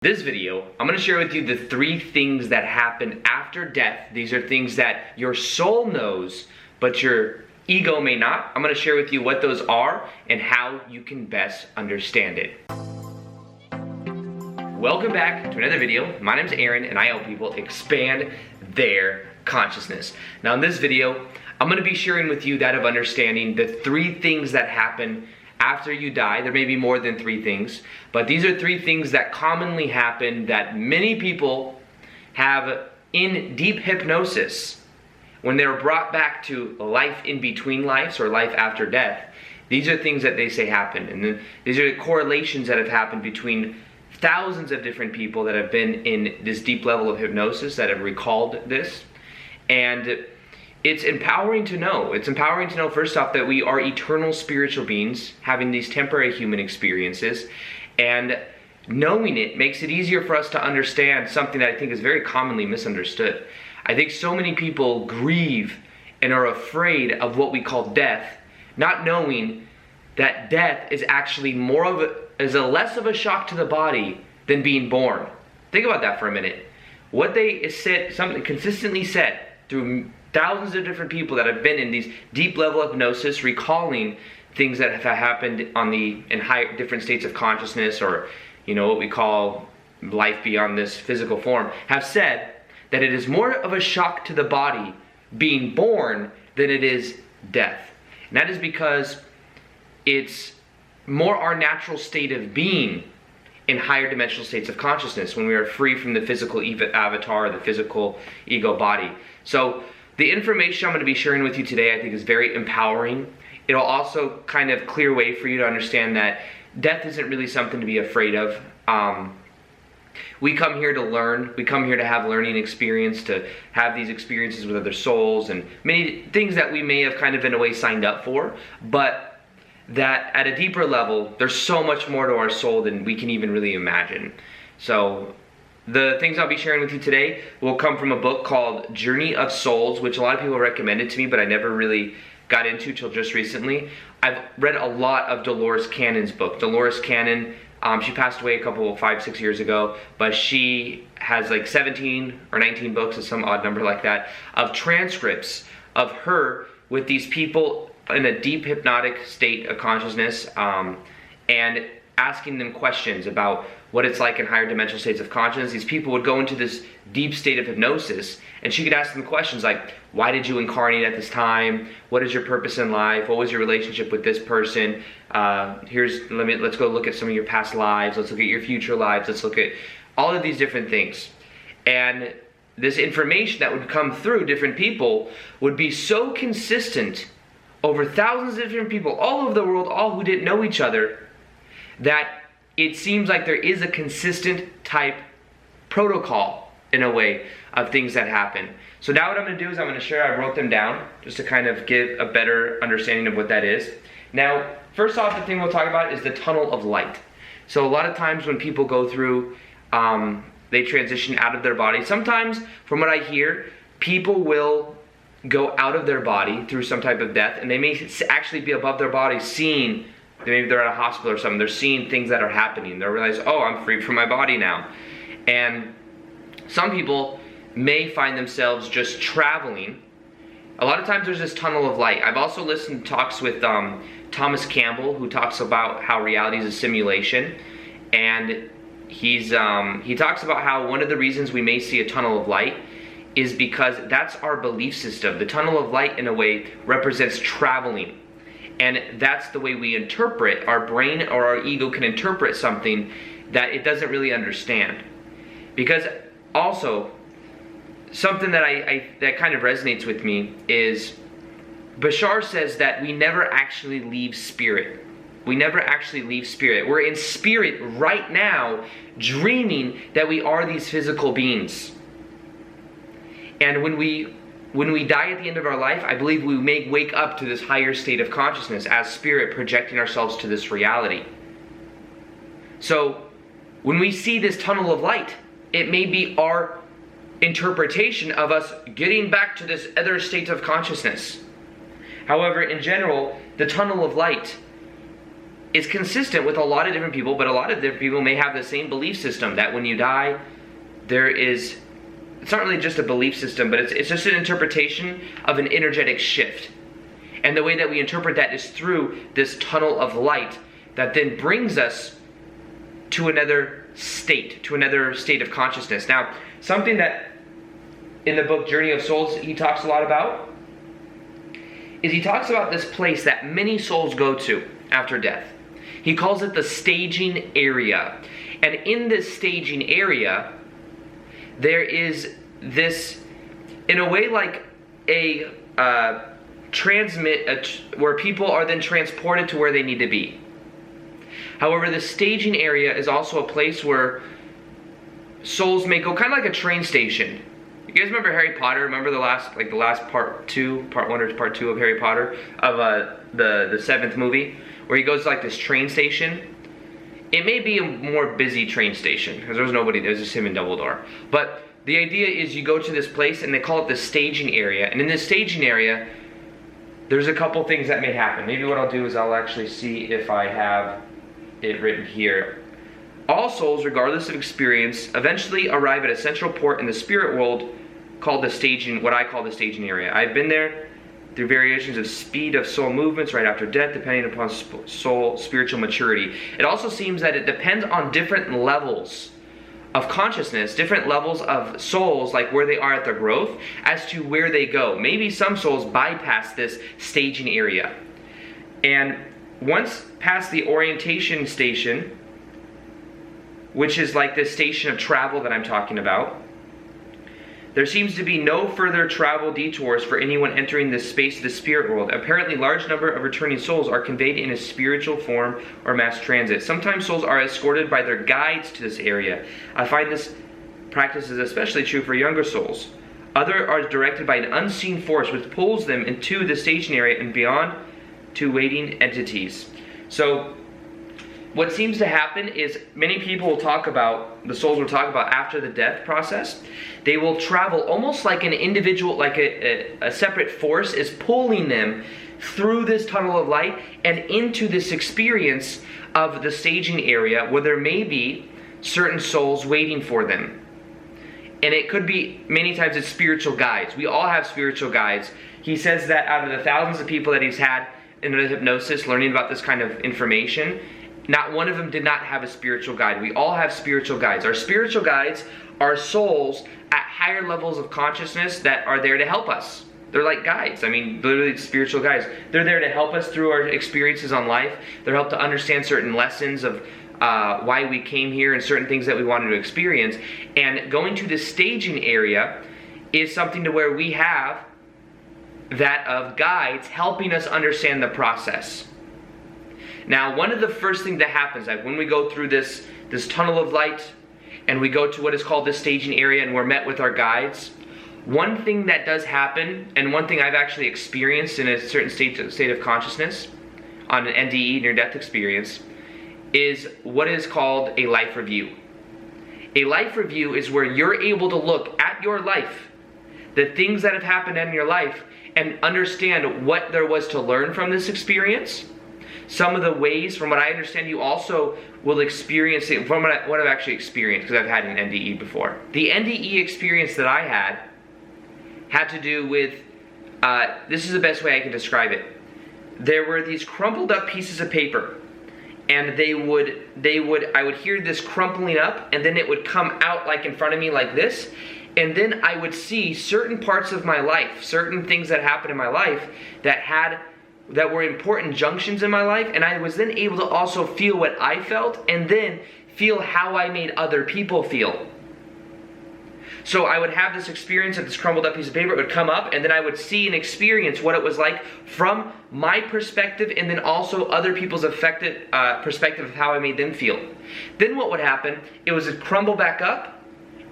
This video, I'm going to share with you the 3 things that happen after death. These are things that your soul knows, but your ego may not. I'm going to share with you what those are and how you can best understand it. Welcome back to another video. My name is Aaron and I help people expand their consciousness. Now in this video, I'm going to be sharing with you that of understanding the 3 things that happen after you die. There may be more than 3 things, but these are 3 things that commonly happen that many people have in deep hypnosis. When they're brought back to life in between lives or life after death, these are things that they say happen. And then these are the correlations that have happened between thousands of different people that have been in this deep level of hypnosis that have recalled this. And it's empowering to know. It's empowering to know, first off, that we are eternal spiritual beings having these temporary human experiences. And knowing it makes it easier for us to understand something that I think is very commonly misunderstood. I think so many people grieve and are afraid of what we call death, not knowing that death is actually less of a shock to the body than being born. Think about that for a minute. What they said, something consistently said through thousands of different people that have been in these deep level of hypnosis, recalling things that have happened in high different states of consciousness, or what we call life beyond this physical form, have said that it is more of a shock to the body being born than it is death. And that is because it's more our natural state of being in higher dimensional states of consciousness when we are free from the physical avatar, the physical ego body. So the information I'm going to be sharing with you today I think is very empowering. It'll also kind of clear way for you to understand that death isn't really something to be afraid of. We come here to learn. We come here to have learning experience, to have these experiences with other souls and many things that we may have kind of in a way signed up for, but that at a deeper level, there's so much more to our soul than we can even really imagine. So the things I'll be sharing with you today will come from a book called Journey of Souls, which a lot of people recommended to me, but I never really got into till just recently. I've read a lot of Dolores Cannon's book. Dolores Cannon, she passed away 5-6 years ago, but she has like 17 or 19 books, or some odd number like that, of transcripts of her with these people in a deep hypnotic state of consciousness, and asking them questions about what it's like in higher dimensional states of consciousness. These people would go into this deep state of hypnosis, and she could ask them questions like, why did you incarnate at this time? What is your purpose in life? What was your relationship with this person? Let's go look at some of your past lives. Let's look at your future lives. Let's look at all of these different things. And this information that would come through different people would be so consistent over thousands of different people all over the world, all who didn't know each other, that it seems like there is a consistent type protocol in a way of things that happen. So now what I'm going to do is I'm going to share, I wrote them down just to kind of give a better understanding of what that is. Now, first off, the thing we'll talk about is the tunnel of light. So a lot of times when people go through, they transition out of their body. Sometimes, from what I hear, people will go out of their body through some type of death, and they may actually be above their body seeing, maybe they're at a hospital or something, they're seeing things that are happening. They'll realize, oh, I'm free from my body now. And some people may find themselves just traveling. A lot of times there's this tunnel of light. I've also listened to talks with Thomas Campbell, who talks about how reality is a simulation. And he talks about how one of the reasons we may see a tunnel of light is because that's our belief system. The tunnel of light, in a way, represents traveling. And that's the way we interpret, our brain or our ego can interpret something that it doesn't really understand. Because also, something that that kind of resonates with me is, Bashar says that we never actually leave spirit. We never actually leave spirit. We're in spirit right now, dreaming that we are these physical beings. And when we die at the end of our life, I believe we may wake up to this higher state of consciousness as spirit, projecting ourselves to this reality. So when we see this tunnel of light, it may be our interpretation of us getting back to this other state of consciousness. However, in general, the tunnel of light is consistent with a lot of different people, but a lot of different people may have the same belief system that when you die, it's not really just a belief system, but it's just an interpretation of an energetic shift. And the way that we interpret that is through this tunnel of light that then brings us to another state of consciousness. Now, something that in the book Journey of Souls he talks a lot about is he talks about this place that many souls go to after death. He calls it the staging area. And in this staging area, there is this, in a way, like a where people are then transported to where they need to be. However, the staging area is also a place where souls may go, kind of like a train station. You guys remember Harry Potter? Remember the last part 1 or part 2 of Harry Potter, of the 7th movie, where he goes to like this train station? It may be a more busy train station, because there was nobody, there was just him and Dumbledore. But the idea is you go to this place, and they call it the staging area. And in this staging area, there's a couple things that may happen. Maybe what I'll do is I'll actually see if I have it written here. All souls, regardless of experience, eventually arrive at a central port in the spirit world called the staging, what I call the staging area. I've been there through variations of speed of soul movements right after death, depending upon soul spiritual maturity. It also seems that it depends on different levels of consciousness, different levels of souls, like where they are at their growth, as to where they go. Maybe some souls bypass this staging area. And once past the orientation station, which is like this station of travel that I'm talking about, there seems to be no further travel detours for anyone entering this space of the spirit world. Apparently, large number of returning souls are conveyed in a spiritual form or mass transit. Sometimes souls are escorted by their guides to this area. I find this practice is especially true for younger souls. Others are directed by an unseen force which pulls them into the staging area and beyond to waiting entities. So what seems to happen is many people will talk about, the souls will talk about after the death process, they will travel almost like an individual, like a separate force is pulling them through this tunnel of light and into this experience of the staging area where there may be certain souls waiting for them. And it could be, many times it's spiritual guides. We all have spiritual guides. He says that out of the thousands of people that he's had in the hypnosis learning about this kind of information, not one of them did not have a spiritual guide. We all have spiritual guides. Our spiritual guides are souls at higher levels of consciousness that are there to help us. They're like guides. I mean, literally spiritual guides. They're there to help us through our experiences on life. They're help to understand certain lessons of why we came here and certain things that we wanted to experience. And going to the staging area is something to where we have that of guides helping us understand the process. Now, one of the first things that happens, like when we go through this tunnel of light and we go to what is called the staging area and we're met with our guides, one thing that does happen, and one thing I've actually experienced in a certain state of consciousness on an NDE, near-death experience, is what is called a life review. A life review is where you're able to look at your life, the things that have happened in your life, and understand what there was to learn from this experience. Some of the ways, from what I understand, you also will experience it, from what I've actually experienced, because I've had an NDE before. The NDE experience that I had to do with, this is the best way I can describe it. There were these crumpled up pieces of paper, and I would hear this crumpling up, and then it would come out like in front of me like this, and then I would see certain parts of my life, certain things that happened in my life that were important junctions in my life, and I was then able to also feel what I felt and then feel how I made other people feel. So I would have this experience of this crumbled up piece of paper, it would come up, and then I would see and experience what it was like from my perspective and then also other people's perspective of how I made them feel. Then what would happen, it would crumble back up,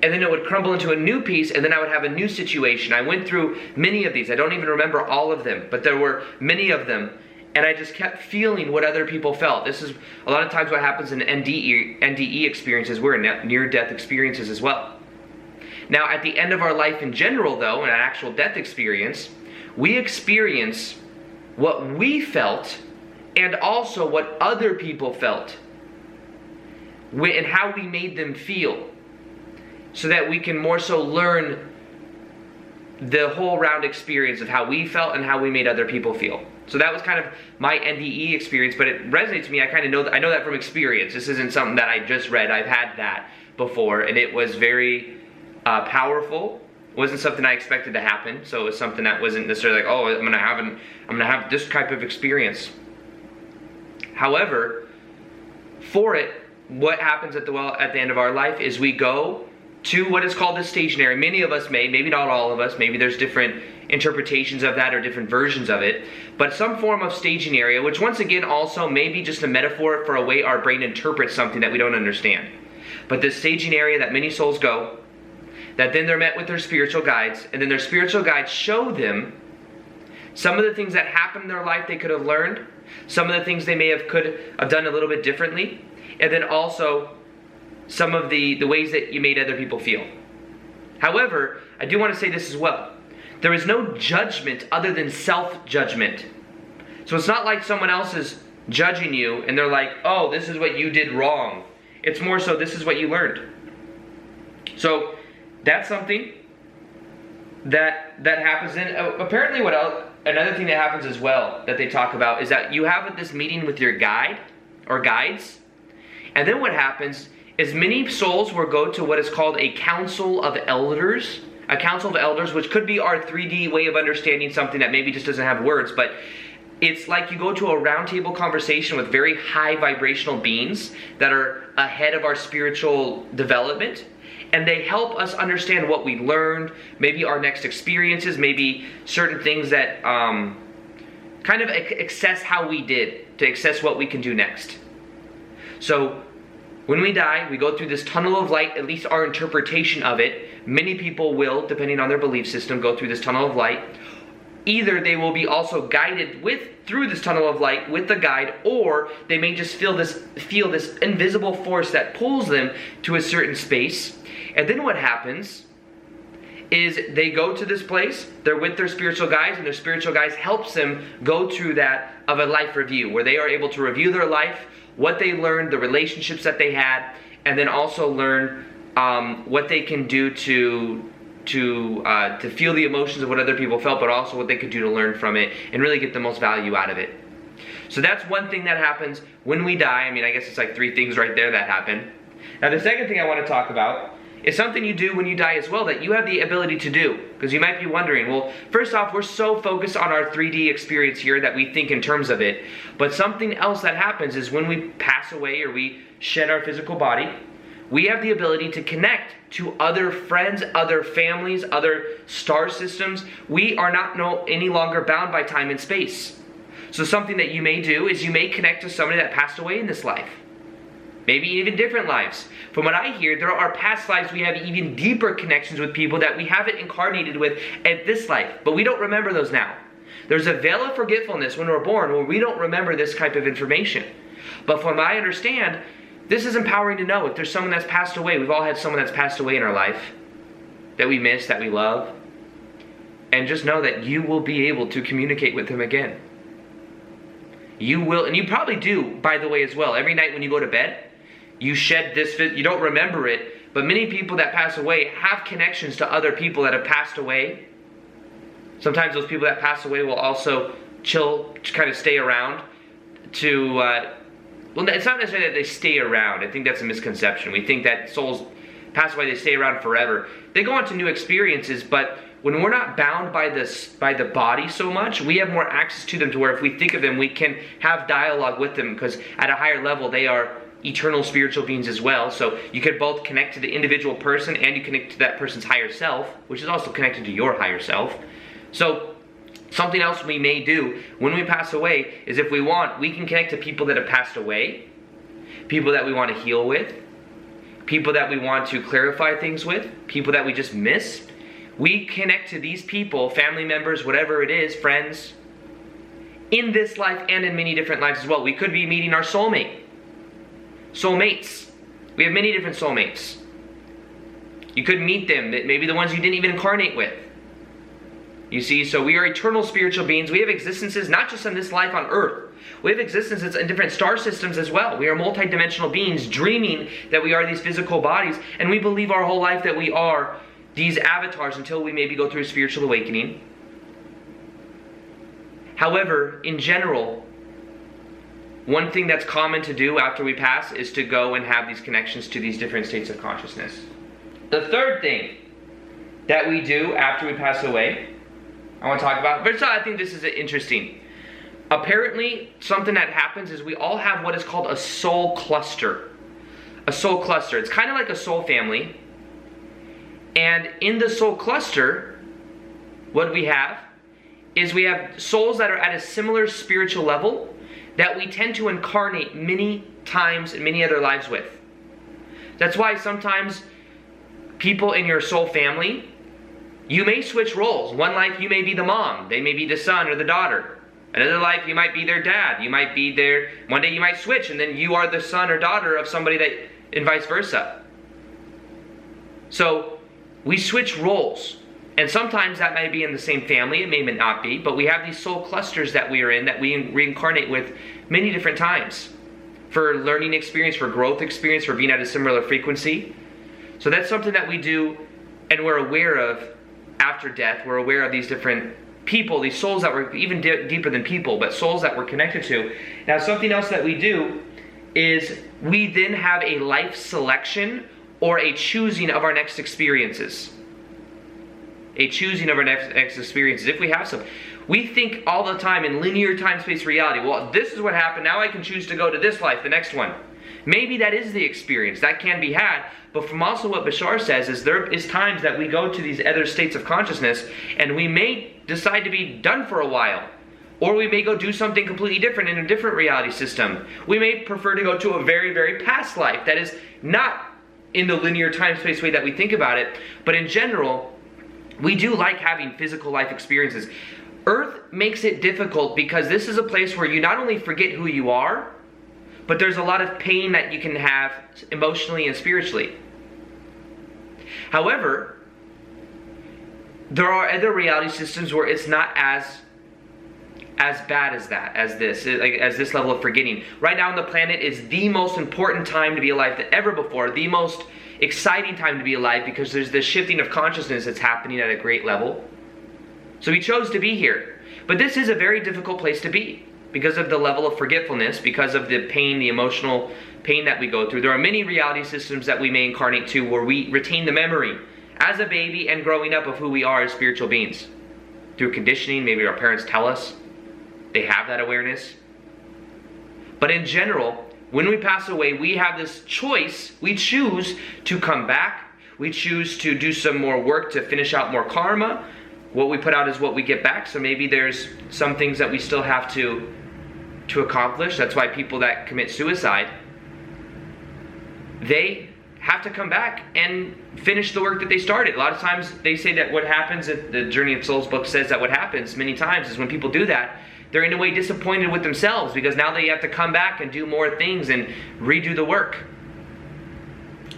and then it would crumble into a new piece, and then I would have a new situation. I went through many of these. I don't even remember all of them, but there were many of them, and I just kept feeling what other people felt. This is a lot of times what happens in NDE experiences. We're in near-death experiences as well. Now, at the end of our life in general, though, in an actual death experience, we experience what we felt and also what other people felt and how we made them feel, so that we can more so learn the whole round experience of how we felt and how we made other people feel. So that was kind of my NDE experience, but it resonates with me. I know that from experience. This isn't something that I just read. I've had that before, and it was very powerful. It wasn't something I expected to happen, so it was something that wasn't necessarily like, oh, I'm gonna have this type of experience. However, for it, what happens at the end of our life is we go to what is called the staging area. Many of us may, maybe not all of us, maybe there's different interpretations of that or different versions of it, but some form of staging area, which once again also may be just a metaphor for a way our brain interprets something that we don't understand. But this staging area that many souls go, that then they're met with their spiritual guides, and then their spiritual guides show them some of the things that happened in their life they could have learned, some of the things they could have done a little bit differently, and then also some of the ways that you made other people feel. However, I do want to say this as well. There is no judgment other than self-judgment. So it's not like someone else is judging you and they're like, oh, this is what you did wrong. It's more so, this is what you learned. So that's something that happens. And apparently another thing that happens as well that they talk about is that you have this meeting with your guide or guides. And then what happens is many souls will go to what is called a council of elders. A council of elders, which could be our 3D way of understanding something that maybe just doesn't have words, but it's like you go to a roundtable conversation with very high vibrational beings that are ahead of our spiritual development, and they help us understand what we learned, maybe our next experiences, maybe certain things that kind of assess how we did, to assess what we can do next. So when we die, we go through this tunnel of light, at least our interpretation of it. Many people will, depending on their belief system, go through this tunnel of light. Either they will be also guided through this tunnel of light with the guide, or they may just feel this invisible force that pulls them to a certain space. And then what happens is they go to this place, they're with their spiritual guides, and their spiritual guides helps them go through that of a life review, where they are able to review their life, what they learned, the relationships that they had, and then also learn what they can do to feel the emotions of what other people felt, but also what they could do to learn from it and really get the most value out of it. So that's one thing that happens when we die. I mean, I guess it's like 3 things right there that happen. Now the second thing I want to talk about is something you do when you die as well that you have the ability to do. Because you might be wondering, well, first off, we're so focused on our 3D experience here that we think in terms of it. But something else that happens is when we pass away or we shed our physical body, we have the ability to connect to other friends, other families, other star systems. We are not any longer bound by time and space. So something that you may do is you may connect to somebody that passed away in this life. Maybe even different lives. From what I hear, there are past lives we have even deeper connections with people that we haven't incarnated with at this life, but we don't remember those now. There's a veil of forgetfulness when we're born where we don't remember this type of information. But from what I understand, this is empowering to know if there's someone that's passed away. We've all had someone that's passed away in our life that we miss, that we love. And just know that you will be able to communicate with them again. You will, and you probably do, by the way, as well. Every night when you go to bed, you shed this, you don't remember it, but many people that pass away have connections to other people that have passed away. Sometimes those people that pass away will also kind of stay around to, well, it's not necessarily that they stay around. I think that's a misconception. We think that souls pass away, they stay around forever. They go on to new experiences, but when we're not bound by the body so much, we have more access to them to where if we think of them, we can have dialogue with them because at a higher level, they are eternal spiritual beings as well. So you could both connect to the individual person and you connect to that person's higher self, which is also connected to your higher self. So something else we may do when we pass away is if we want, we can connect to people that have passed away, people that we want to heal with, people that we want to clarify things with, people that we just miss. We connect to these people, family members, whatever it is, friends, in this life and in many different lives as well. We could be meeting our soulmate. Soulmates. We have many different soulmates. You could meet them, maybe the ones you didn't even incarnate with. You see, so we are eternal spiritual beings. We have existences not just in this life on earth, We have existences in different star systems as well. We are multidimensional beings dreaming that we are these physical bodies, and we believe our whole life that we are these avatars until we maybe go through a spiritual awakening. However, in general, one thing that's common to do after we pass is to go and have these connections to these different states of consciousness. The third thing that we do after we pass away, I want to talk about, but I think this is interesting. Apparently, something that happens is we all have what is called a soul cluster. A soul cluster. It's kind of like a soul family. And in the soul cluster, what we have is we have souls that are at a similar spiritual level that we tend to incarnate many times in many other lives with. That's why sometimes people in your soul family, you may switch roles. One life you may be the mom, they may be the son or the daughter. Another life you might be their dad, you might be their, one day you might switch and then you are the son or daughter of somebody that, and vice versa. So we switch roles. And sometimes that may be in the same family, it may not be, but we have these soul clusters that we are in that we reincarnate with many different times. For learning experience, for growth experience, for being at a similar frequency. So that's something that we do and we're aware of after death. We're aware of these different people, these souls that were even deeper than people, but souls that we're connected to. Now something else that we do is we then have a life selection or a choosing of our next experiences. A choosing of our next experiences, if we have some. We think all the time in linear time-space reality. Well, this is what happened, now I can choose to go to this life, the next one. Maybe that is the experience, that can be had, but from also what Bashar says is there is times that we go to these other states of consciousness and we may decide to be done for a while. Or we may go do something completely different in a different reality system. We may prefer to go to a very, very past life that is not in the linear time-space way that we think about it, but in general, we do like having physical life experiences. Earth makes it difficult because this is a place where you not only forget who you are, but there's a lot of pain that you can have emotionally and spiritually. However, there are other reality systems where it's not as bad as that, as this level of forgetting. Right now on the planet is the most important time to be alive than ever before, the most exciting time to be alive because there's this shifting of consciousness that's happening at a great level. So we chose to be here. But this is a very difficult place to be because of the level of forgetfulness, because of the pain, the emotional pain that we go through. There are many reality systems that we may incarnate to where we retain the memory as a baby and growing up of who we are as spiritual beings. Through conditioning, maybe our parents tell us. They have that awareness. But in general, when we pass away, we have this choice. We choose to come back. We choose to do some more work to finish out more karma. What we put out is what we get back. So maybe there's some things that we still have to accomplish. That's why people that commit suicide, they have to come back and finish the work that they started. A lot of times they say that what happens, the Journey of Souls book says that what happens many times is when people do that, they're in a way disappointed with themselves because now they have to come back and do more things and redo the work.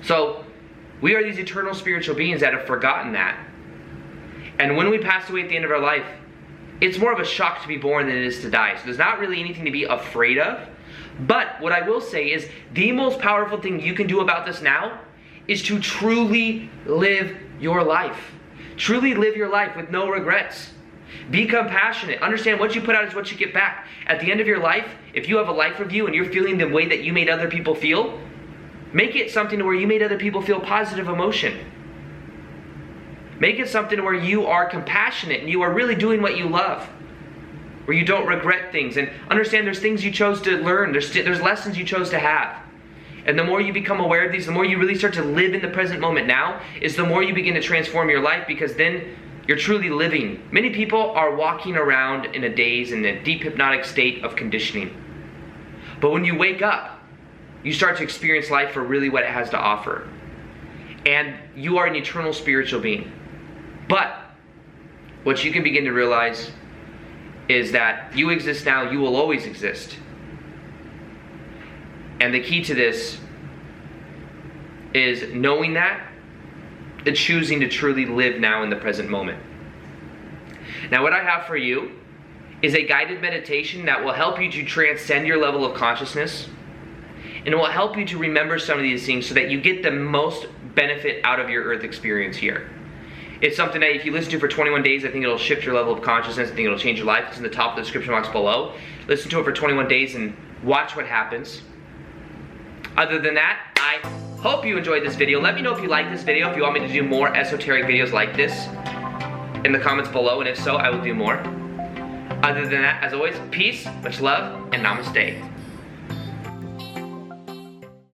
So we are these eternal spiritual beings that have forgotten that. And when we pass away at the end of our life, it's more of a shock to be born than it is to die. So there's not really anything to be afraid of. But what I will say is the most powerful thing you can do about this now is to truly live your life. Truly live your life with no regrets. Be compassionate. Understand what you put out is what you get back. At the end of your life, if you have a life review and you're feeling the way that you made other people feel, make it something where you made other people feel positive emotion. Make it something where you are compassionate and you are really doing what you love. Where you don't regret things. And understand there's things you chose to learn. There's lessons you chose to have. And the more you become aware of these, the more you really start to live in the present moment now, is the more you begin to transform your life, because then you're truly living. Many people are walking around in a daze, in a deep hypnotic state of conditioning. But when you wake up, you start to experience life for really what it has to offer. And you are an eternal spiritual being. But what you can begin to realize is that you exist now, you will always exist. And the key to this is knowing that and choosing to truly live now in the present moment. Now what I have for you is a guided meditation that will help you to transcend your level of consciousness, and it will help you to remember some of these things so that you get the most benefit out of your earth experience here. It's something that if you listen to for 21 days, I think it'll shift your level of consciousness. I think it'll change your life. It's in the top of the description box below. Listen to it for 21 days and watch what happens. Other than that, I hope you enjoyed this video. Let me know if you like this video, if you want me to do more esoteric videos like this in the comments below, and if so, I will do more. Other than that, as always, peace, much love, and namaste.